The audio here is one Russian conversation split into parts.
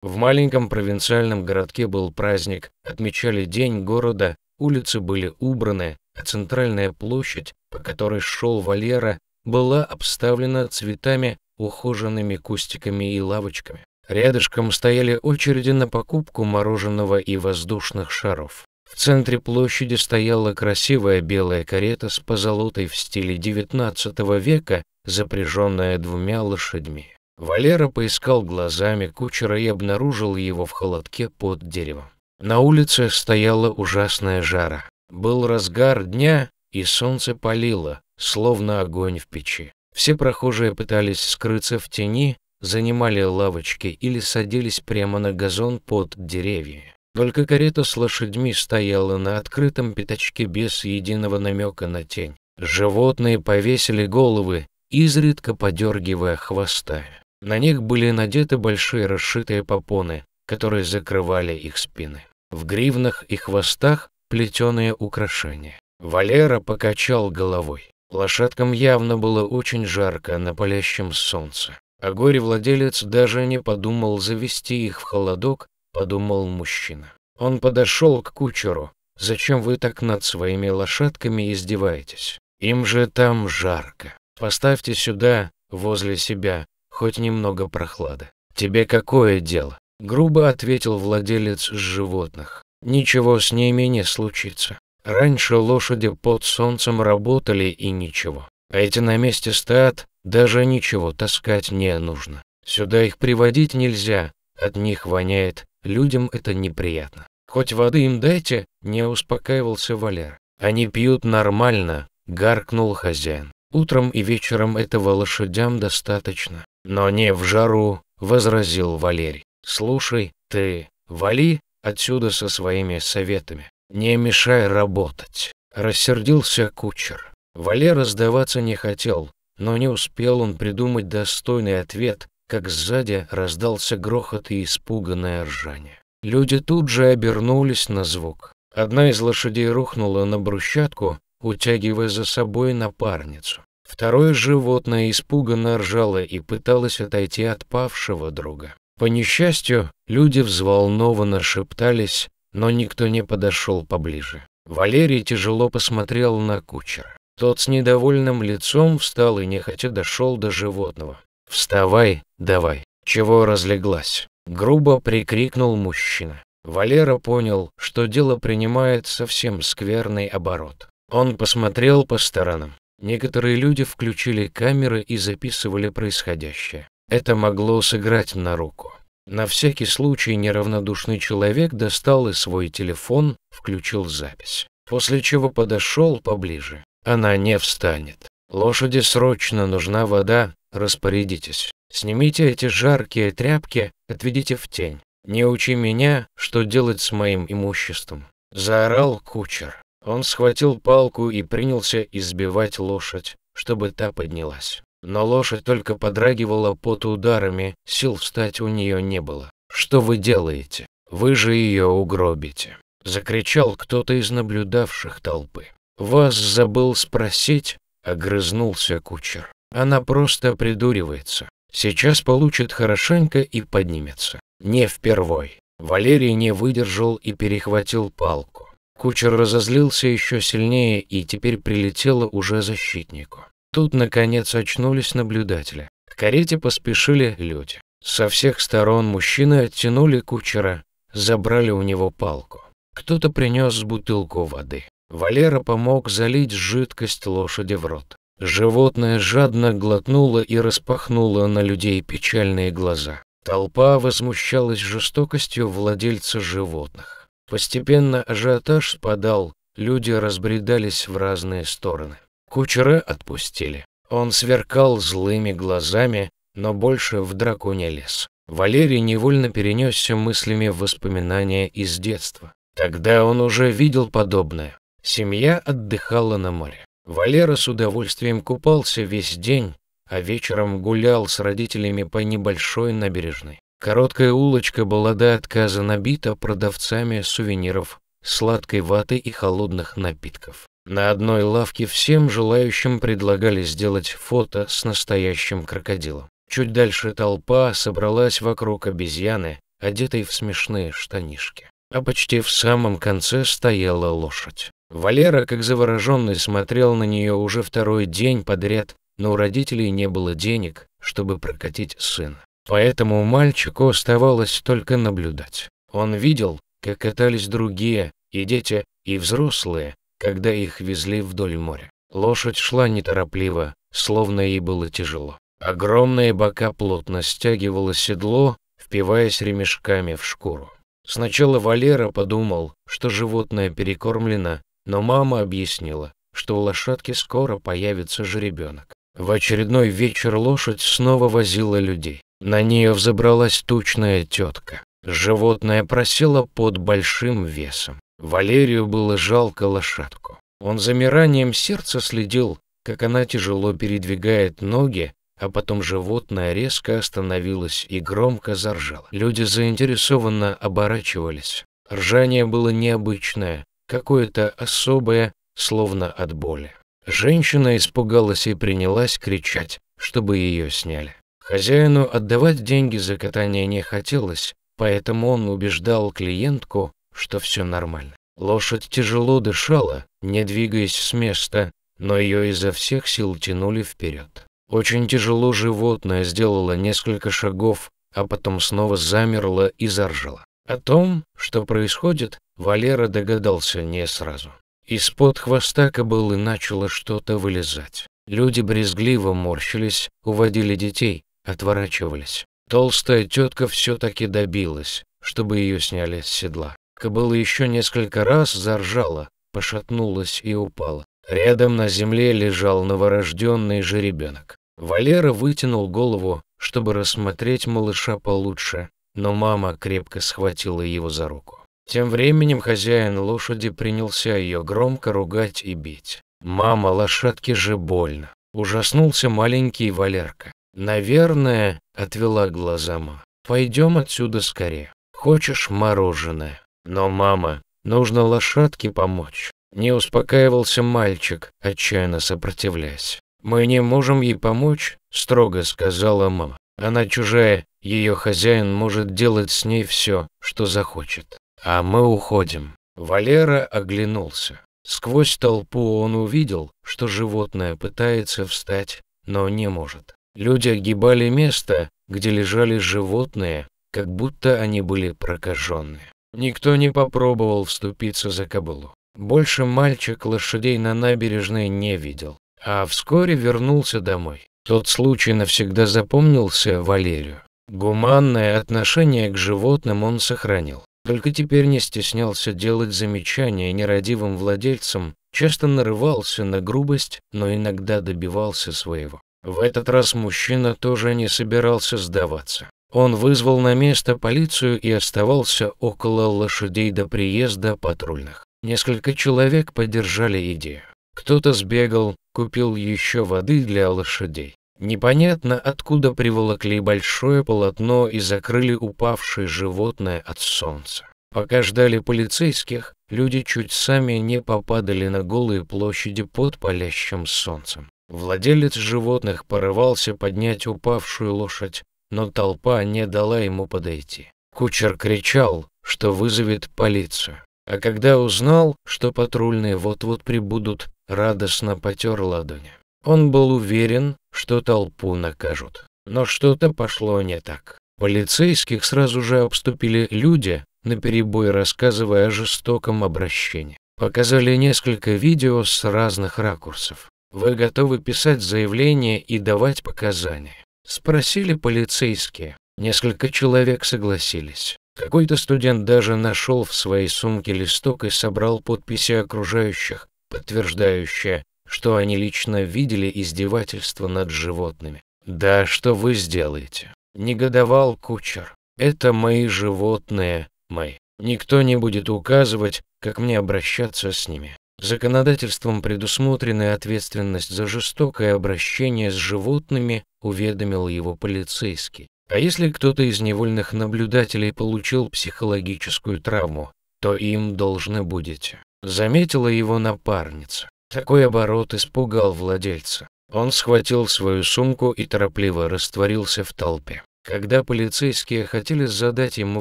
В маленьком провинциальном городке был праздник, отмечали день города, улицы были убраны, а центральная площадь, по которой шел Валера, была обставлена цветами, ухоженными кустиками и лавочками. Рядышком стояли очереди на покупку мороженого и воздушных шаров. В центре площади стояла красивая белая карета с позолотой в стиле XIX века, запряженная 2 лошадьми. Валера поискал глазами кучера и обнаружил его в холодке под деревом. На улице стояла ужасная жара. Был разгар дня, и солнце палило, словно огонь в печи. Все прохожие пытались скрыться в тени, занимали лавочки или садились прямо на газон под деревьями. Только карета с лошадьми стояла на открытом пятачке без единого намека на тень. Животные повесили головы, изредка подергивая хвостами. На них были надеты большие расшитые попоны, которые закрывали их спины. В гривнах и хвостах плетеные украшения. Валера покачал головой. Лошадкам явно было очень жарко на палящем солнце. А горе-владелец даже не подумал завести их в холодок, подумал мужчина. Он подошел к кучеру. «Зачем вы так над своими лошадками издеваетесь? Им же там жарко. Поставьте сюда, возле себя, хоть немного прохлады». «Тебе какое дело?» — грубо ответил владелец животных. «Ничего с ними не случится. Раньше лошади под солнцем работали и ничего. А эти на месте стоят, даже ничего таскать не нужно. Сюда их приводить нельзя, от них воняет, людям это неприятно. Хоть воды им дайте», — не успокаивался Валера. «Они пьют нормально», — гаркнул хозяин. «Утром и вечером этого лошадям достаточно». «Но не в жару», — возразил Валерий. «Слушай, ты вали отсюда со своими советами. Не мешай работать», — рассердился кучер. Валера сдаваться не хотел, но не успел он придумать достойный ответ, как сзади раздался грохот и испуганное ржание. Люди тут же обернулись на звук. Одна из лошадей рухнула на брусчатку, утягивая за собой напарницу. Второе животное испуганно ржало и пыталось отойти от павшего друга. По несчастью, люди взволнованно шептались, но никто не подошел поближе. Валерий тяжело посмотрел на кучера. Тот с недовольным лицом встал и нехотя дошел до животного. «Вставай, давай! Чего разлеглась?» — грубо прикрикнул мужчина. Валера понял, что дело принимает совсем скверный оборот. Он посмотрел по сторонам. Некоторые люди включили камеры и записывали происходящее. Это могло сыграть на руку. На всякий случай неравнодушный человек достал и свой телефон, включил запись. После чего подошел поближе. «Она не встанет. Лошади срочно нужна вода, распорядитесь. Снимите эти жаркие тряпки, отведите в тень. Не учи меня, что делать с моим имуществом», — заорал кучер. Он схватил палку и принялся избивать лошадь, чтобы та поднялась. Но лошадь только подрагивала под ударами, сил встать у нее не было. «Что вы делаете? Вы же ее угробите!» — закричал кто-то из наблюдавших толпы. «Вас забыл спросить?» — огрызнулся кучер. «Она просто придуривается. Сейчас получит хорошенько и поднимется. Не впервой». Валерий не выдержал и перехватил палку. Кучер разозлился еще сильнее, и теперь прилетело уже защитнику. Тут, наконец, очнулись наблюдатели. К карете поспешили люди. Со всех сторон мужчины оттянули кучера, забрали у него палку. Кто-то принес бутылку воды. Валера помог залить жидкость лошади в рот. Животное жадно глотнуло и распахнуло на людей печальные глаза. Толпа возмущалась жестокостью владельца животных. Постепенно ажиотаж спадал, люди разбредались в разные стороны. Кучера отпустили. Он сверкал злыми глазами, но больше в драку не лез. Валерий невольно перенесся мыслями в воспоминания из детства. Тогда он уже видел подобное. Семья отдыхала на море. Валера с удовольствием купался весь день, а вечером гулял с родителями по небольшой набережной. Короткая улочка была до отказа набита продавцами сувениров, сладкой ваты и холодных напитков. На одной лавке всем желающим предлагали сделать фото с настоящим крокодилом. Чуть дальше толпа собралась вокруг обезьяны, одетой в смешные штанишки. А почти в самом конце стояла лошадь. Валера, как завороженный, смотрел на нее уже второй день подряд, но у родителей не было денег, чтобы прокатить сына. Поэтому мальчику оставалось только наблюдать. Он видел, как катались другие, и дети, и взрослые, когда их везли вдоль моря. Лошадь шла неторопливо, словно ей было тяжело. Огромные бока плотно стягивало седло, впиваясь ремешками в шкуру. Сначала Валера подумал, что животное перекормлено, но мама объяснила, что у лошадки скоро появится жеребенок. В очередной вечер лошадь снова возила людей. На нее взобралась тучная тетка. Животное просело под большим весом. Валерию было жалко лошадку. Он замиранием сердца следил, как она тяжело передвигает ноги, а потом животное резко остановилось и громко заржало. Люди заинтересованно оборачивались. Ржание было необычное, какое-то особое, словно от боли. Женщина испугалась и принялась кричать, чтобы ее сняли. Хозяину отдавать деньги за катание не хотелось, поэтому он убеждал клиентку, что все нормально. Лошадь тяжело дышала, не двигаясь с места, но ее изо всех сил тянули вперед. Очень тяжело животное сделало несколько шагов, а потом снова замерло и заржало. О том, что происходит, Валера догадался не сразу. Из-под хвоста кобылы начало что-то вылезать. Люди брезгливо морщились, уводили детей, отворачивались. Толстая тетка все-таки добилась, чтобы ее сняли с седла. Кобыла еще несколько раз заржала, пошатнулась и упала. Рядом на земле лежал новорожденный жеребенок. Валера вытянул голову, чтобы рассмотреть малыша получше, но мама крепко схватила его за руку. Тем временем хозяин лошади принялся ее громко ругать и бить. «Мама, лошадке же больно!» Ужаснулся маленький Валерка. «Наверное, — отвела глаза мама, — пойдем отсюда скорее. Хочешь мороженое?» «Но, мама, нужно лошадке помочь». Не успокаивался мальчик, отчаянно сопротивляясь. «Мы не можем ей помочь», — строго сказала мама. «Она чужая, ее хозяин может делать с ней все, что захочет. А мы уходим». Валера оглянулся. Сквозь толпу он увидел, что животное пытается встать, но не может. Люди огибали место, где лежали животные, как будто они были прокаженные. Никто не попробовал вступиться за кобылу. Больше мальчик лошадей на набережной не видел, а вскоре вернулся домой. Тот случай навсегда запомнился Валерию. Гуманное отношение к животным он сохранил. Только теперь не стеснялся делать замечания нерадивым владельцам, часто нарывался на грубость, но иногда добивался своего. В этот раз мужчина тоже не собирался сдаваться. Он вызвал на место полицию и оставался около лошадей до приезда патрульных. Несколько человек поддержали идею. Кто-то сбегал, купил еще воды для лошадей. Непонятно, откуда приволокли большое полотно и закрыли упавшее животное от солнца. Пока ждали полицейских, люди чуть сами не попадали на голые площади под палящим солнцем. Владелец животных порывался поднять упавшую лошадь, но толпа не дала ему подойти. Кучер кричал, что вызовет полицию. А когда узнал, что патрульные вот-вот прибудут, радостно потер ладони. Он был уверен, что толпу накажут. Но что-то пошло не так. Полицейских сразу же обступили люди, наперебой рассказывая о жестоком обращении. Показали несколько видео с разных ракурсов. «Вы готовы писать заявление и давать показания?» Спросили полицейские. Несколько человек согласились. Какой-то студент даже нашел в своей сумке листок и собрал подписи окружающих, подтверждающие, что они лично видели издевательство над животными. «Да что вы сделаете?» — негодовал кучер. «Это мои животные, мои. Никто не будет указывать, как мне обращаться с ними. Законодательством предусмотрена ответственность за жестокое обращение с животными», — уведомил его полицейский. «А если кто-то из невольных наблюдателей получил психологическую травму, то им должны будете», — заметила его напарница. Такой оборот испугал владельца. Он схватил свою сумку и торопливо растворился в толпе. Когда полицейские хотели задать ему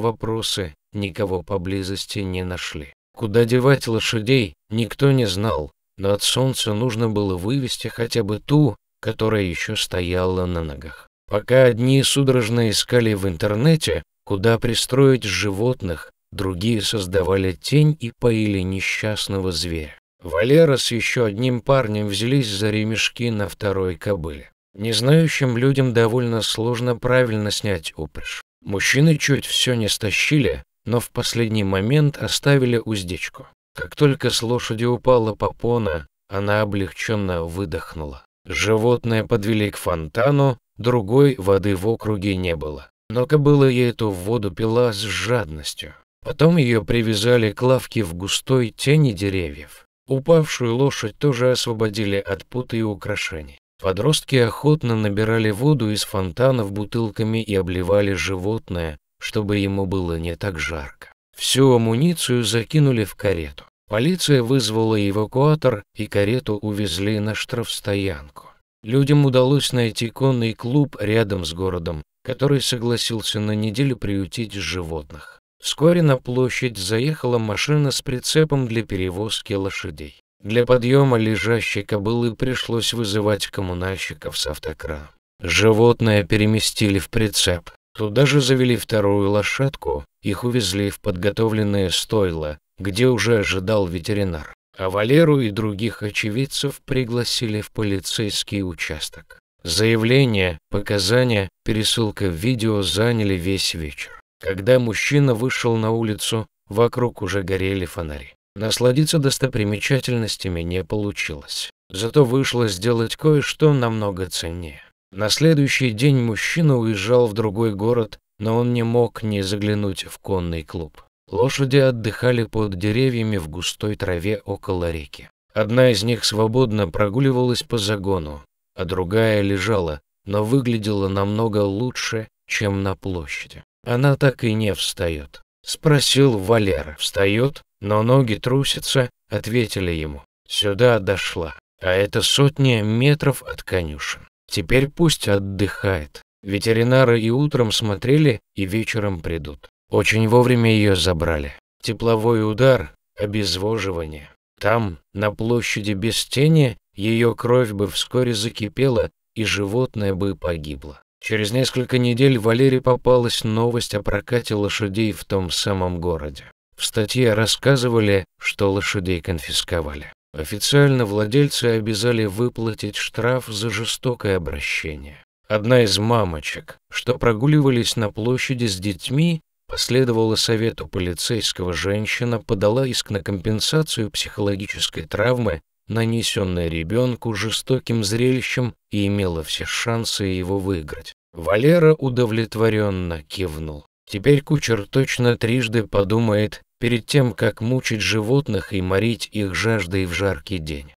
вопросы, никого поблизости не нашли. Куда девать лошадей, никто не знал, но от солнца нужно было вывести хотя бы ту, которая еще стояла на ногах. Пока одни судорожно искали в интернете, куда пристроить животных, другие создавали тень и поили несчастного зверя. Валера с еще одним парнем взялись за ремешки на второй кобыле. Незнающим людям довольно сложно правильно снять упряжь. Мужчины чуть все не стащили, но в последний момент оставили уздечку. Как только с лошади упала попона, она облегченно выдохнула. Животное подвели к фонтану, другой воды в округе не было. Но кобыла ей эту воду пила с жадностью. Потом ее привязали к лавке в густой тени деревьев. Упавшую лошадь тоже освободили от пут и украшений. Подростки охотно набирали воду из фонтанов бутылками и обливали животное, чтобы ему было не так жарко. Всю амуницию закинули в карету. Полиция вызвала эвакуатор, и карету увезли на штрафстоянку. Людям удалось найти конный клуб рядом с городом, который согласился на неделю приютить животных. Вскоре на площадь заехала машина с прицепом для перевозки лошадей. Для подъема лежащей кобылы пришлось вызывать коммунальщиков с автокраном. Животное переместили в прицеп. Туда же завели вторую лошадку, их увезли в подготовленное стойло, где уже ожидал ветеринар. А Валеру и других очевидцев пригласили в полицейский участок. Заявление, показания, пересылка в видео заняли весь вечер. Когда мужчина вышел на улицу, вокруг уже горели фонари. Насладиться достопримечательностями не получилось. Зато вышло сделать кое-что намного ценнее. На следующий день мужчина уезжал в другой город, но он не мог не заглянуть в конный клуб. Лошади отдыхали под деревьями в густой траве около реки. Одна из них свободно прогуливалась по загону, а другая лежала, но выглядела намного лучше, чем на площади. Она так и не встает. Спросил Валера. Встает, но ноги трусятся, ответили ему. Сюда дошла, а это сотни метров от конюшен. Теперь пусть отдыхает. Ветеринары и утром смотрели, и вечером придут. Очень вовремя ее забрали. Тепловой удар, обезвоживание. Там, на площади без тени, ее кровь бы вскоре закипела, и животное бы погибло. Через несколько недель Валере попалась новость о прокате лошадей в том самом городе. В статье рассказывали, что лошадей конфисковали. Официально владельцы обязали выплатить штраф за жестокое обращение. Одна из мамочек, что прогуливались на площади с детьми, последовала совету полицейского, женщина подала иск на компенсацию психологической травмы, нанесенной ребенку жестоким зрелищем, и имела все шансы его выиграть. Валера удовлетворенно кивнул. Теперь кучер точно трижды подумает перед тем, как мучить животных и морить их жаждой в жаркий день.